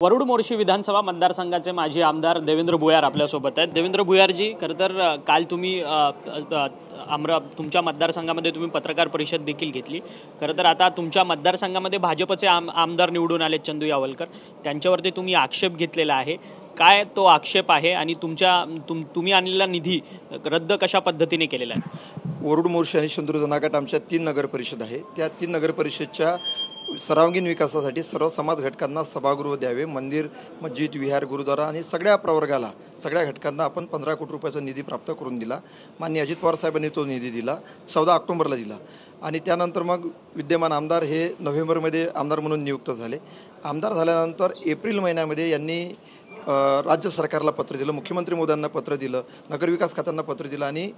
वरुड मोर्शी विधानसभा मतदारसंघाचे माजी आमदार देवेंद्र भुयार आपल्यासोबत आहेत। देवेंद्र भुयारजी, खरं तर काल तुम्ही तुमच्या मतदारसंघामध्ये तुम्ही पत्रकार परिषद देखील घेतली। खरं तर आता तुमच्या मतदारसंघामध्ये भाजपचे आमदार निवडून आले चंदू यावलकर, त्यांच्यावरती तुम्ही आक्षेप घेतलेला आहे। काय तो आक्षेप आहे आणि तुम्ही आणलेला निधी रद्द कशा पद्धतीने केलेला आहे? वरुड मोर्शी आणि शंदूर जनागट आमच्या 3 नगर परिषद आहे। त्या 3 नगर परिषदच्या सर्वांगीण विकासासाठी सर्व समाज घटकांना सभागृह द्यावे, मंदिर, मस्जिद, विहार, गुरुद्वारा आणि सगळ्या प्रवर्गाला, सगळ्या घटकांना आपण 15 कोटी रुपयाचा निधी प्राप्त करून दिला। माननीय अजित पवार साहेबांनी तो निधी दिला, 14 ऑक्टोबरला दिला आणि त्यानंतर मग विद्यमान आमदार हे नोव्हेंबरमध्ये आमदार म्हणून नियुक्त झाले। आमदार झाल्यानंतर एप्रिल महिन्यामध्ये यांनी राज्य सरकारला पत्र दिलं, मुख्यमंत्री मोदयांना पत्र दिलं, नगरविकास खात्यांना पत्र दिलं आणि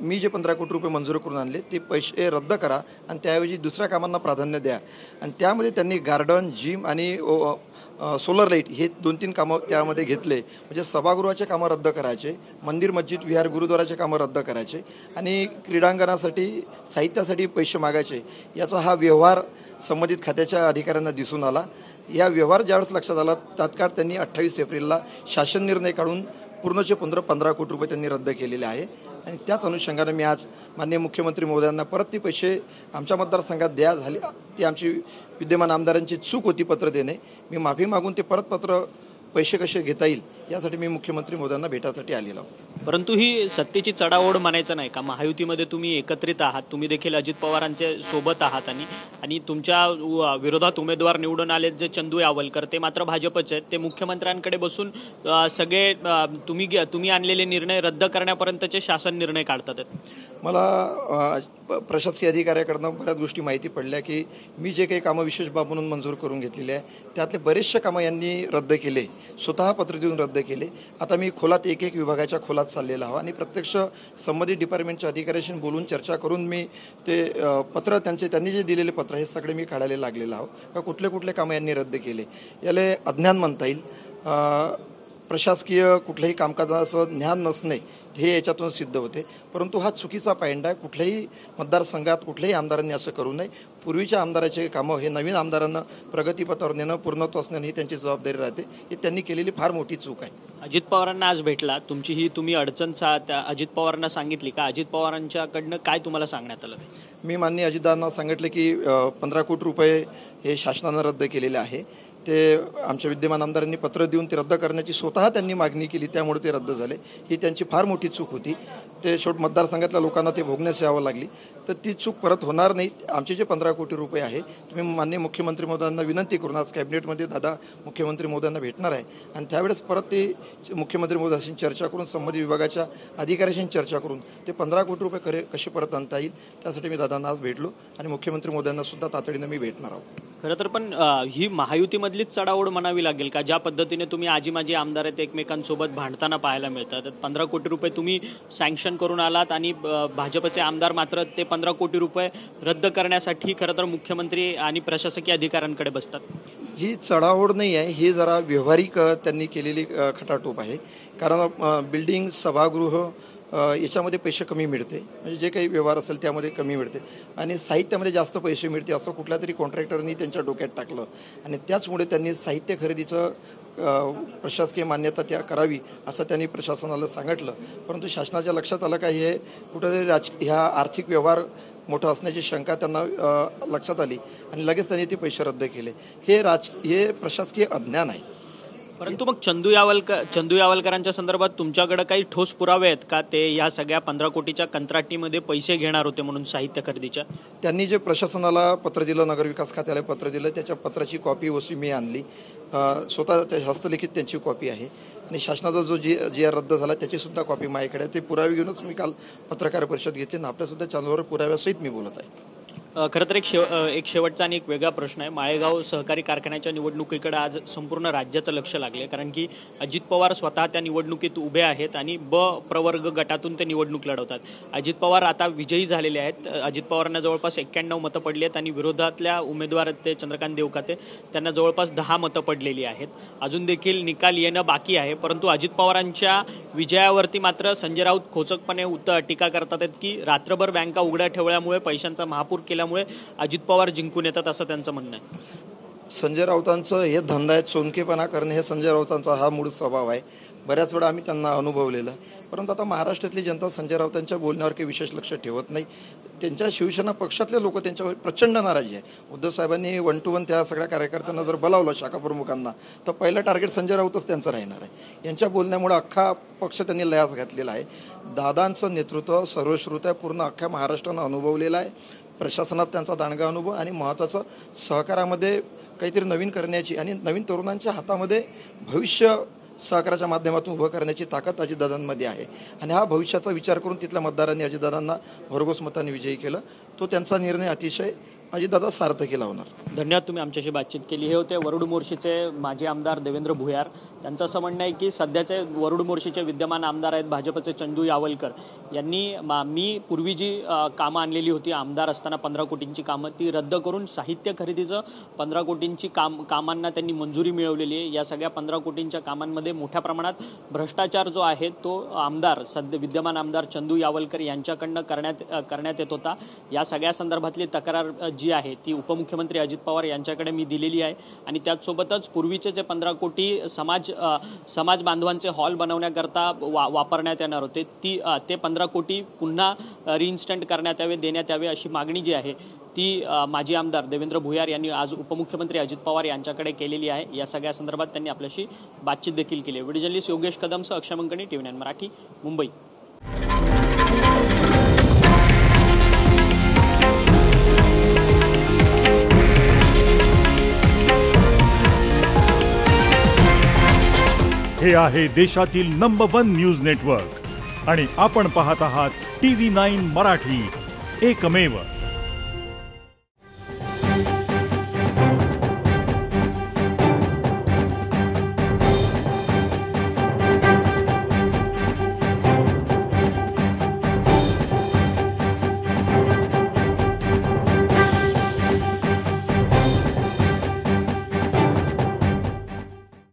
मी जे 15 कोटी रुपये मंजूर करून आणले ते पैसे रद्द करा आणि त्याऐवजी दुसऱ्या कामांना प्राधान्य द्या। आणि त्यामध्ये त्यांनी गार्डन, जिम आणि सोलर लाईट हे 2-3 कामं त्यामध्ये घेतले। म्हणजे सभागृहाचे कामं रद्द करायचे, मंदिर, मस्जिद, विहार, गुरुद्वाराचे कामं रद्द करायचे आणि क्रीडांगणासाठी साहित्यासाठी पैसे मागायचे। याचा हा व्यवहार संबंधित खात्याच्या अधिकाऱ्यांना दिसून आला। या व्यवहार ज्यावेळेस लक्षात आला तात्काळ त्यांनी 28 एप्रिलला शासन निर्णय काढून पूर्णचे 15 कोटी रुपये त्यांनी रद्द केलेले आहे। आणि त्याच अनुषंगाने मी आज माननीय मुख्यमंत्री महोदयांना परत ते पैसे आमच्या मतदारसंघात द्या झाले, ती आमची विद्यमान आमदारांची चूक होती पत्र देणे, मी माफी मागून ते परत पैसे कसे घेता येईल यासाठी मी मुख्यमंत्री महोदयांना भेटासाठी आलेलो। परंतु ही सत्तेची चढाओढ म्हणायचं नाही का? महायुतीमध्ये तुम्ही एकत्रित आहात, तुम्ही देखील अजित पवारांचे सोबत आहात आणि तुमच्या विरोधात उमेदवार निवडून आले जे चंदू यावलकर ते मात्र भाजपचे आहेत। ते मुख्यमंत्र्यांकडे बसून सगळे तुम्ही आणलेले निर्णय रद्द करण्यापर्यंतचे शासन निर्णय काढतात। मला प्रशासकीय अधिकाऱ्याकडनं बऱ्याच गोष्टी माहिती पडल्या की मी जे काही कामं विशेष बाब म्हणून मंजूर करून घेतलेले आहे त्यातले बरेचसे कामं यांनी रद्द केले, स्वतः पत्र देऊन रद्द केले। आता मी खोलात एक विभागाच्या खोलात चाललेला आहे आणि प्रत्यक्ष संबंधित डिपार्टमेंटच्या अधिकाऱ्यांशी बोलून चर्चा करून मी ते पत्र त्यांनी जे दिलेले पत्र हे सगळे मी काढायला लागलेलो आहे का कुठले कामं यांनी रद्द केले। याला अज्ञान म्हणता येईल, प्रशासकीय कुठल्याही कामकाजाचं ज्ञान नसणे हे याच्यातून सिद्ध होते। परंतु हा चुकीचा पॉईंट आहे, कुठल्याही मतदारसंघात कुठल्याही आमदारांनी असं करू नये। पूर्वीच्या आमदाराचे कामं हे नवीन आमदारांना प्रगतीपथावर नेणं, पूर्णत्व असणं ही त्यांची जबाबदारी राहते, ही त्यांनी केलेली फार मोठी चूक आहे। अजित पवारांना आज भेटला, तुम्ही अडचण अजित पवारांना सांगितली का? अजित पवारांच्याकडनं काय तुम्हाला सांगण्यात आलं? मी माननीय अजितदादांना सांगितलं की 15 कोटी रुपये हे शासनानं रद्द केलेले आहे। ते आमच्या विद्यमान आमदारांनी पत्र देऊन ते रद्द करण्याची स्वतः त्यांनी मागणी केली, त्यामुळे ते रद्द झाले। ही त्यांची फार मोठी चूक होती, ते शेवट मतदारसंघातल्या लोकांना ते भोगण्यास यावं लागली। तर ती चूक परत होणार नाही। आमचे जे 15 कोटी रुपये आहे तुम्ही माननीय मुख्यमंत्री महोदयांना विनंती करून आज कॅबिनेटमध्ये दादा मुख्यमंत्री महोदयांना भेटणार आहे आणि त्यावेळेस परत ते मुख्यमंत्री महोदयांशी चर्चा करून संबंधित विभागाच्या अधिकाऱ्यांशी चर्चा करून ते 15 कोटी रुपये कसे परत आणता येईल त्यासाठी मी दादांना आज भेटलो आणि मुख्यमंत्री महोदयांना सुद्धा तातडीनं मी भेटणार आहोत। खरं तर पण ही महायुतीमधलीच चढाओढ म्हणावी लागेल का? ज्या पद्धतीने तुम्ही आजी माजी आमदार आहेत एकमेकांसोबत भांडताना पाहायला मिळतात। 15 कोटी रुपये तुम्ही सँक्शन करून आलात आणि भाजपचे आमदार मात्र ते 15 कोटी रुपये रद्द करण्यासाठी खरं तर मुख्यमंत्री आणि प्रशासकीय अधिकाऱ्यांकडे बसतात। ही चढाओढ नाही आहे, ही जरा व्यावहारिक त्यांनी केलेली खटाटोप आहे। कारण बिल्डिंग, सभागृह याच्यामध्ये पैसे कमी मिळते, म्हणजे जे काही व्यवहार असेल त्यामध्ये कमी मिळते आणि साहित्यामध्ये जास्त पैसे मिळते असं कुठल्या तरी कॉन्ट्रॅक्टरनी त्यांच्या डोक्यात टाकलं आणि त्याचमुळे त्यांनी साहित्य खरेदीचं प्रशासकीय मान्यता करावी असं त्यांनी प्रशासनाला सांगितलं। परंतु शासनाच्या लक्षात आलं का हे कुठेतरी ह्या आर्थिक व्यवहार मोठा असण्याची शंका त्यांना लक्षात आली आणि लगेच त्यांनी ते पैसे रद्द केले। हे प्रशासकीय अज्ञान आहे। परंतु मग चंदू यावलकरांच्या संदर्भात तुमच्याकडे काही ठोस पुरावे आहेत का? ते या सगळ्या 15 कोटीच्या कंत्राटीमध्ये पैसे घेणार होते म्हणून साहित्य खरेदीच्या? त्यांनी जे प्रशासनाला पत्र दिलं, नगरविकास खात्याला पत्र दिलं, त्याच्या पत्राची कॉपी मी आणली, स्वतः त्या हस्तलिखित त्यांची कॉपी आहे आणि शासनाचा जो जी आर रद्द झाला त्याची सुद्धा कॉपी माझ्याकडे आहे। ते पुरावे घेऊनच मी काल पत्रकार परिषद घेतली आणि आपल्यासुद्धा चॅनलवर पुराव्यासहित मी बोलत आहे। खरं तर एक शेवटचा आणि एक वेगळा प्रश्न आहे। माळेगाव सहकारी कारखान्याच्या निवडणुकीकडे आज संपूर्ण राज्याचं लक्ष लागले, कारण की अजित पवार स्वतः त्या निवडणुकीत उभे आहेत आणि प्रवर्ग गटातून ते निवडणूक लढवतात। अजित पवार आता विजयी झालेले आहेत। अजित पवारांना जवळपास 91 मतं पडली आहेत आणि विरोधातल्या उमेदवार ते चंद्रकांत देवकाते त्यांना जवळपास 10 मतं पडलेली आहेत। अजून देखील निकाल येणं बाकी आहे, परंतु अजित पवारांच्या विजयावरती मात्र संजय राऊत खोचकपणे टीका करतात की रात्रभर बँका उघड्या ठेवल्यामुळे, पैशांचा महापूर केल्यामुळे अजित पवार जिंकून येतात असं त्यांचं म्हणणं आहे। संजय राऊतांचं हे धंदा आहे, चोनकेपणा करणे हे संजय राऊतांचा हा मूळ स्वभाव आहे. बऱ्याच वेळा आम्ही त्यांना अनुभवलेलं आहे. परंतु आता महाराष्ट्रातली जनता संजय राऊतांच्या बोलण्यावर काही विशेष लक्ष ठेवत नाही. त्यांच्या शिवसेना पक्षातले लोक त्यांच्यावर प्रचंड नाराजी आहे. उद्धव साहेबांनी 1 to 1 त्या सगळ्या कार्यकर्त्यांना जर बोलावलं शाखा प्रमुखांना तर पहिलं टार्गेट संजय राऊतच त्यांचं राहणार आहे. यांच्या बोलण्यामुळे अख्खा पक्ष त्यांनी लयास घातलेला आहे. दादांचं नेतृत्व सर्वश्रुत आहे, पूर्ण अख्ख्या महाराष्ट्रानं अनुभवलेलं आहे. प्रशासनात त्यांचा दांडगा अनुभव आणि महत्त्वाचं सहकारामध्ये काहीतरी नवीन करण्याची आणि नवीन तरुणांच्या हातामध्ये भविष्य सहकाराच्या माध्यमातून उभं करण्याची ताकद अजितदादांमध्ये आहे. आणि हा भविष्याचा विचार करून तिथल्या मतदारांनी अजितदादांना भरघोस मतांनी विजयी केलं. तो त्यांचा निर्णय अतिशय अजितदादा सार्थकी लावणार. धन्यवाद, तुम्ही आमच्याशी बातचीत केली. हे होते वरुड मोर्शीचे माजी आमदार देवेंद्र भुयार. त्यांचं असं म्हणणं आहे की सध्याचे वरुड मोर्शीचे विद्यमान आमदार आहेत भाजपचे चंदू यावलकर यांनी मी पूर्वी जी कामं आणलेली होती आमदार असताना 15 कोटींची कामं ती रद्द करून साहित्य खरेदीचं 15 कोटींची कामांना त्यांनी मंजुरी मिळवलेली आहे. या सगळ्या 15 कोटींच्या कामांमध्ये मोठ्या प्रमाणात भ्रष्टाचार जो आहे तो आमदार विद्यमान आमदार चंदू यावलकर यांच्याकडनं करण्यात येत होता. या सगळ्या संदर्भातली तक्रार जी आहे ती उपमुख्यमंत्री अजित पवार यांच्याकडे मी दिलेली आहे. आणि त्याचसोबतच पूर्वीचे जे 15 कोटी समाज बांधवांचे हॉल बनवण्याकरता वापरण्यात येणार होते ते 15 कोटी पुन्हा रिइन्स्टंट करण्यात यावे, देण्यात यावे अशी मागणी जी आहे ती माजी आमदार देवेंद्र भुयार यांनी आज उपमुख्यमंत्री अजित पवार यांच्याकडे केलेली आहे. या सगळ्या संदर्भात त्यांनी आपल्याशी बातचीत देखील केली. व्हिडिओ जर्नलिस्ट योगेश कदमसह अक्षय मंकणी, TV9 मराठी, मुंबई. हे आहे देशातील नंबर 1 न्यूज नेटवर्क आणि आपण पाहत आहात TV9 मराठी, एकमेव.